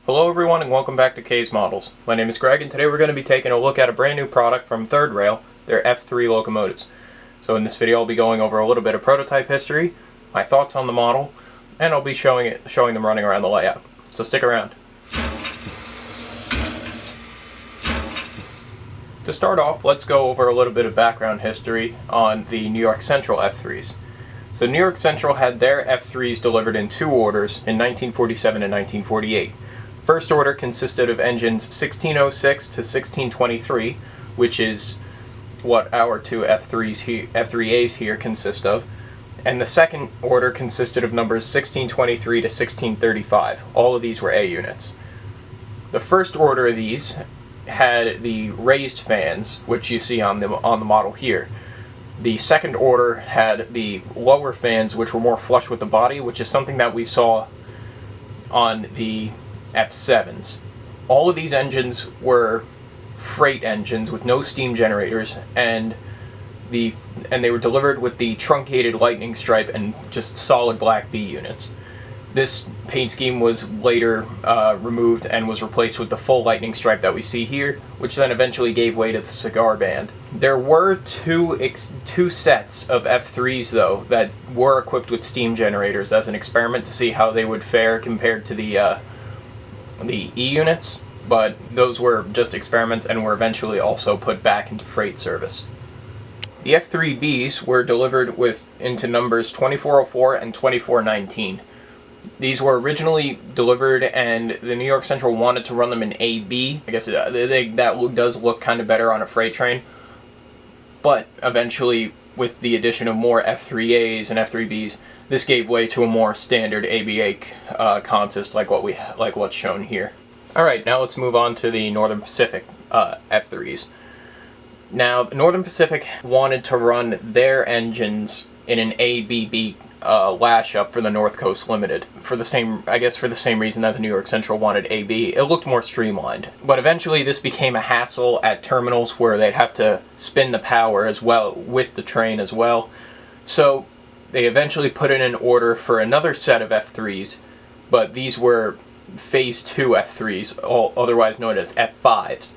Hello everyone and welcome back to K's Models. My name is Greg and today we're going to be taking a look at a brand new product from Third Rail, their F3 locomotives. So in this video I'll be going over a little bit of prototype history, my thoughts on the model, and I'll be showing them running around the layout. So stick around. To start off, let's go over a little bit of background history on the New York Central F3s. So New York Central had their F3s delivered in two orders in 1947 and 1948. First order consisted of engines 1606 to 1623, which is what our two F3As here consist of, and the second order consisted of numbers 1623 to 1635. All of these were A units. The first order of these had the raised fans, which you see on the model here. The second order had the lower fans, which were more flush with the body, which is something that we saw on the F7s. All of these engines were freight engines with no steam generators, and they were delivered with the truncated lightning stripe and just solid black B units. This paint scheme was later removed and was replaced with the full lightning stripe that we see here, which then eventually gave way to the cigar band. There were two sets of F3s though that were equipped with steam generators as an experiment to see how they would fare compared to the E units, but those were just experiments and were eventually also put back into freight service. The F3Bs were delivered into numbers 2404 and 2419. These were originally delivered and the New York Central wanted to run them in AB. I guess that does look kind of better on a freight train, but eventually with the addition of more F3As and F3Bs, this gave way to a more standard ABA consist like what's shown here. Alright, now let's move on to the Northern Pacific F3s. Now, the Northern Pacific wanted to run their engines in an ABB lash-up for the North Coast Limited, for the same reason that the New York Central wanted AB. It looked more streamlined. But eventually this became a hassle at terminals where they'd have to spin the power as well with the train as well. So they eventually put in an order for another set of F3s, but these were Phase 2 F3s, otherwise known as F5s.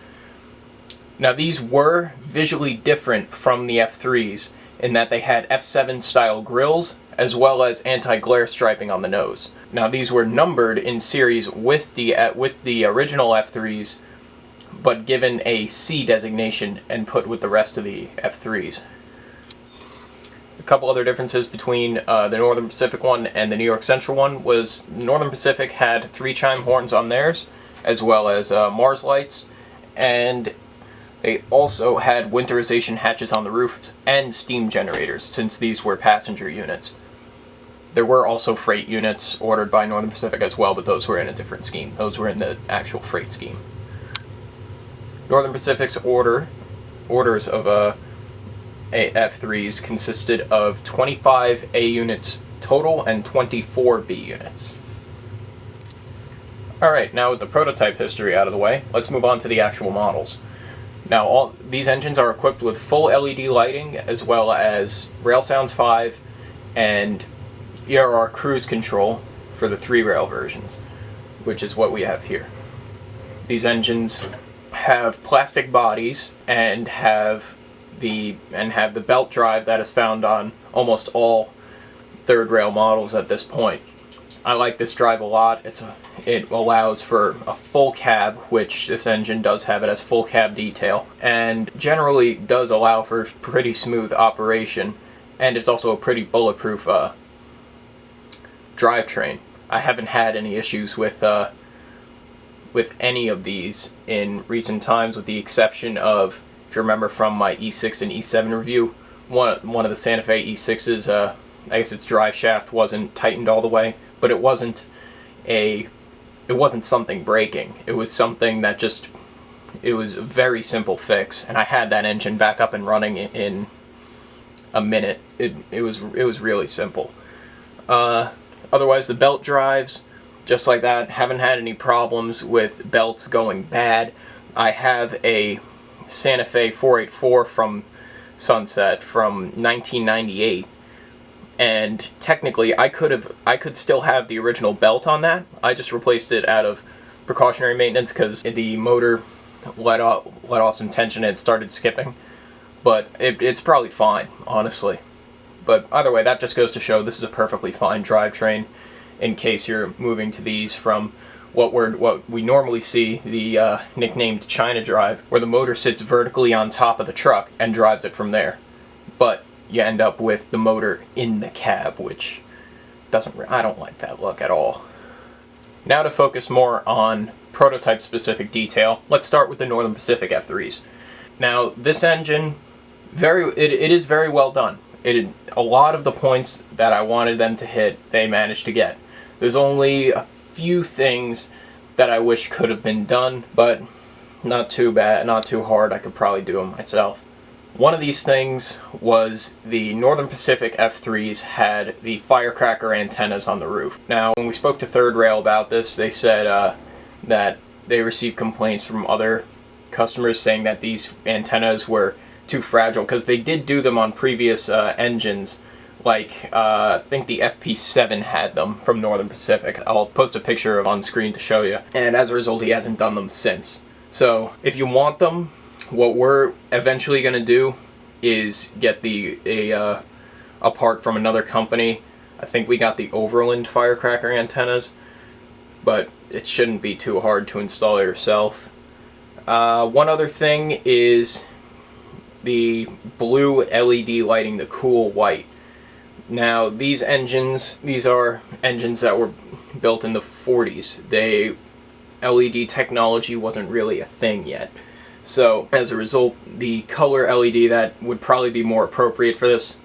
Now these were visually different from the F3s in that they had F7 style grills as well as anti-glare striping on the nose. Now these were numbered in series with the original F3s, but given a C designation and put with the rest of the F3s. A couple other differences between the Northern Pacific one and the New York Central one was Northern Pacific had 3 chime horns on theirs, as well as Mars lights, and they also had winterization hatches on the roofs and steam generators, since these were passenger units. There were also freight units ordered by Northern Pacific as well, but those were in a different scheme. Those were in the actual freight scheme. Northern Pacific's orders of F3s consisted of 25 A units total and 24 B units. Alright, now with the prototype history out of the way, let's move on to the actual models. Now, all these engines are equipped with full LED lighting, as well as Rail Sounds 5 and ERR cruise control for the 3-rail versions, which is what we have here. These engines have plastic bodies and have the belt drive that is found on almost all third rail models at this point. I like this drive a lot. It allows for a full cab, which this engine does have. It has full cab detail, and generally does allow for pretty smooth operation, and it's also a pretty bulletproof drivetrain. I haven't had any issues with any of these in recent times, with the exception of, if you remember from my E6 and E7 review, one of the Santa Fe E6s, I guess its drive shaft wasn't tightened all the way, but it wasn't something breaking. It was something that it was a very simple fix, and I had that engine back up and running in a minute. It was really simple. Otherwise, the belt drives, just like that, haven't had any problems with belts going bad. I have a Santa Fe 484 from Sunset from 1998, and technically I could still have the original belt on that. I just replaced it out of precautionary maintenance because the motor let off some tension and it started skipping. But it's probably fine, honestly. But either way, that just goes to show this is a perfectly fine drivetrain in case you're moving to these from what we normally see, the nicknamed China drive, where the motor sits vertically on top of the truck and drives it from there. But you end up with the motor in the cab, which I don't like that look at all. Now to focus more on prototype specific detail, let's start with the Northern Pacific F3s. Now this engine, it is very well done. A lot of the points that I wanted them to hit, they managed to get. There's only a few things that I wish could have been done, but not too bad, not too hard. I could probably do them myself. One of these things was the Northern Pacific F3s had the firecracker antennas on the roof. Now, when we spoke to Third Rail about this, they said that they received complaints from other customers saying that these antennas were too fragile, because they did do them on previous engines, like I think the FP7 had them from Northern Pacific. I'll post a picture on screen to show you. And as a result, he hasn't done them since. So if you want them, what we're eventually going to do is get a part from another company. I think we got the Overland firecracker antennas, but it shouldn't be too hard to install yourself. One other thing is the blue LED lighting, the cool white. Now these are engines that were built in the 40s. LED technology wasn't really a thing yet. So as a result, the color LED that would probably be more appropriate for this,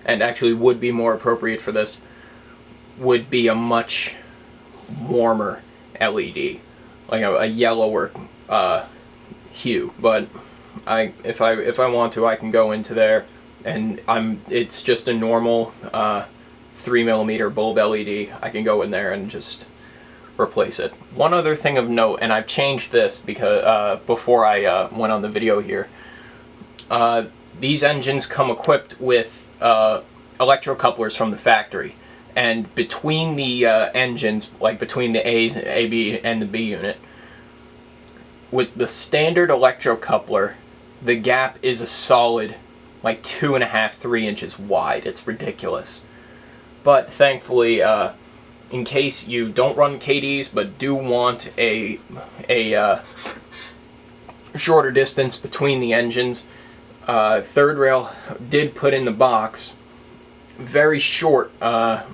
and actually would be more appropriate for this, would be a much warmer LED, like a yellower hue. But if I want to, I can go into there, and it's just a normal 3mm bulb LED. I can go in there and just replace it. One other thing of note, and I've changed this because before I went on the video here, these engines come equipped with electrocouplers from the factory, and between the engines, like between the A, B, and the B unit, with the standard electrocoupler, the gap is a solid like 2.5–3 inches wide. It's ridiculous. But thankfully, in case you don't run KDs but do want a shorter distance between the engines, Third Rail did put in the box very short knuckle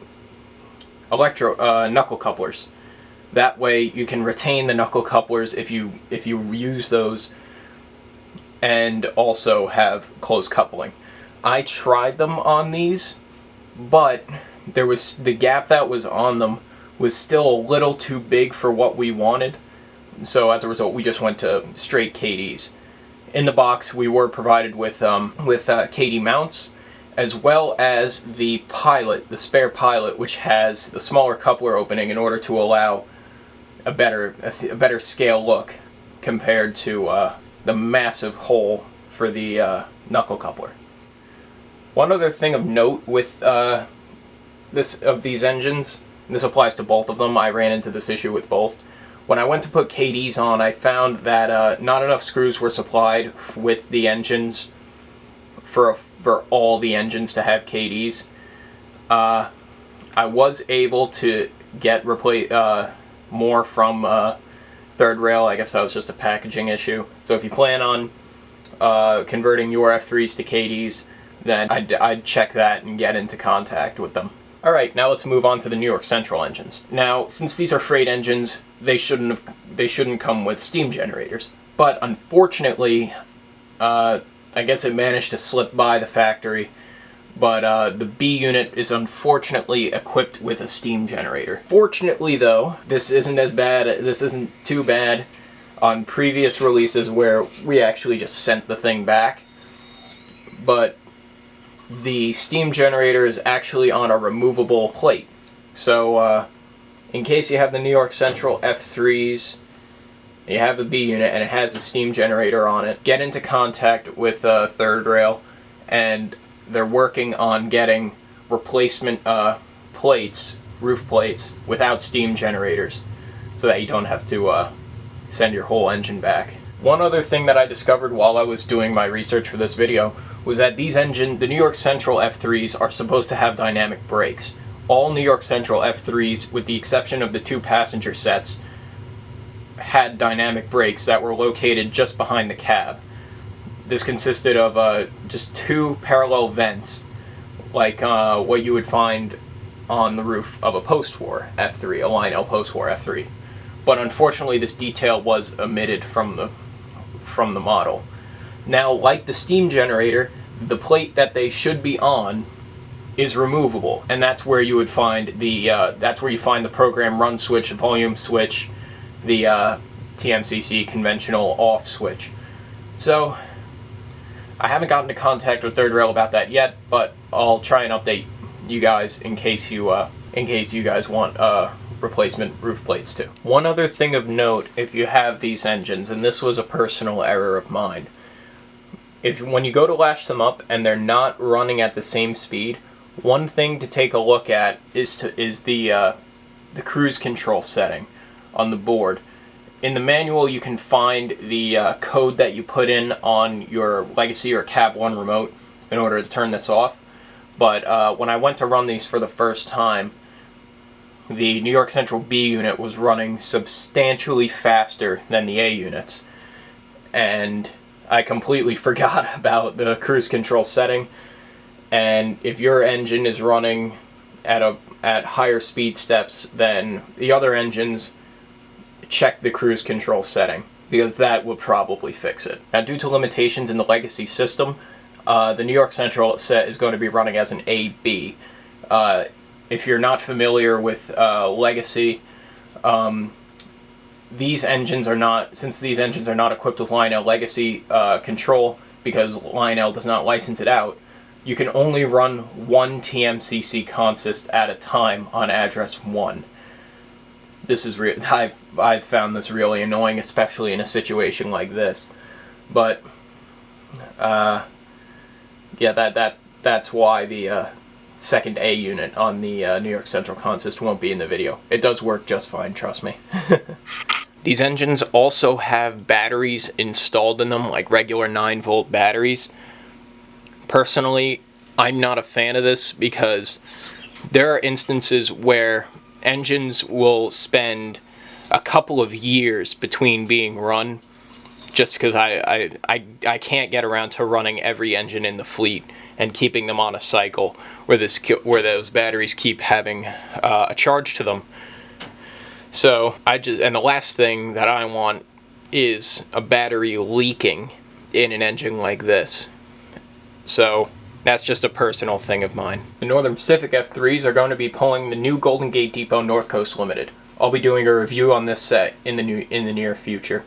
couplers. That way you can retain the knuckle couplers if you use those, and also have close coupling. I tried them on these, but the gap that was on them was still a little too big for what we wanted. So as a result, we just went to straight KDs. In the box, we were provided with KD mounts, as well as the pilot, the spare pilot, which has the smaller coupler opening in order to allow a better scale look compared to the massive hole for the knuckle coupler. One other thing of note with these engines, and this applies to both of them, I ran into this issue with both. When I went to put KDs on, I found that not enough screws were supplied with the engines for all the engines to have KDs. I was able to get more from Third Rail. I guess that was just a packaging issue. So if you plan on converting your F3s to KDs, then I'd check that and get into contact with them. Alright, now let's move on to the New York Central engines. Now, since these are freight engines, they shouldn't come with steam generators. But unfortunately, I guess it managed to slip by the factory, but the B unit is unfortunately equipped with a steam generator. Fortunately though, this isn't too bad on previous releases where we actually just sent the thing back. But the steam generator is actually on a removable plate. So in case you have the New York Central F3s, you have the B unit and it has a steam generator on it, get into contact with Third Rail, and they're working on getting replacement roof plates without steam generators. so that you don't have to send your whole engine back. One other thing that I discovered while I was doing my research for this video was that the New York Central F3s are supposed to have dynamic brakes. All New York Central F3s, with the exception of the 2 passenger sets, had dynamic brakes that were located just behind the cab. This consisted of just 2 parallel vents, like what you would find on the roof of a post-war F3, a Lionel post-war F3. But unfortunately, this detail was omitted from the model. Now, like the steam generator, the plate that they should be on is removable, and that's where you would find the program run switch, the volume switch, the TMCC conventional off switch. So I haven't gotten into contact with Third Rail about that yet, but I'll try and update you guys in case you guys want replacement roof plates too. One other thing of note, if you have these engines, and this was a personal error of mine, when you go to latch them up and they're not running at the same speed, one thing to take a look at is the cruise control setting on the board. In the manual, you can find the code that you put in on your Legacy or Cab 1 remote in order to turn this off. But when I went to run these for the first time, the New York Central B unit was running substantially faster than the A units. And I completely forgot about the cruise control setting. And if your engine is running at higher speed steps than the other engines, check the cruise control setting, because that will probably fix it. Now, due to limitations in the Legacy system, the New York Central set is going to be running as an AB. If you're not familiar with Legacy, these engines are not equipped with Lionel Legacy control, because Lionel does not license it out. You can only run 1 TMCC consist at a time on address 1. This is I've found this really annoying, especially in a situation like this. But yeah, that's why the second A unit on the New York Central consist won't be in the video. It does work just fine, trust me. These engines also have batteries installed in them, like regular 9-volt batteries. Personally, I'm not a fan of this, because there are instances where engines will spend a couple of years between being run, just because I can't get around to running every engine in the fleet and keeping them on a cycle where those batteries keep having a charge to them. So and the last thing that I want is a battery leaking in an engine like this. So that's just a personal thing of mine. The Northern Pacific F3s are going to be pulling the new Golden Gate Depot North Coast Limited. I'll be doing a review on this set in the near future.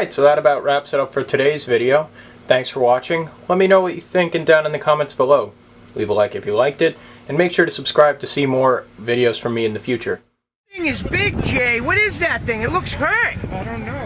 Alright, so that about wraps it up for today's video. Thanks for watching. Let me know what you think down in the comments below. Leave a like if you liked it, and make sure to subscribe to see more videos from me in the future. Thing is big, Jay. What is that thing? It looks hurt. I don't know.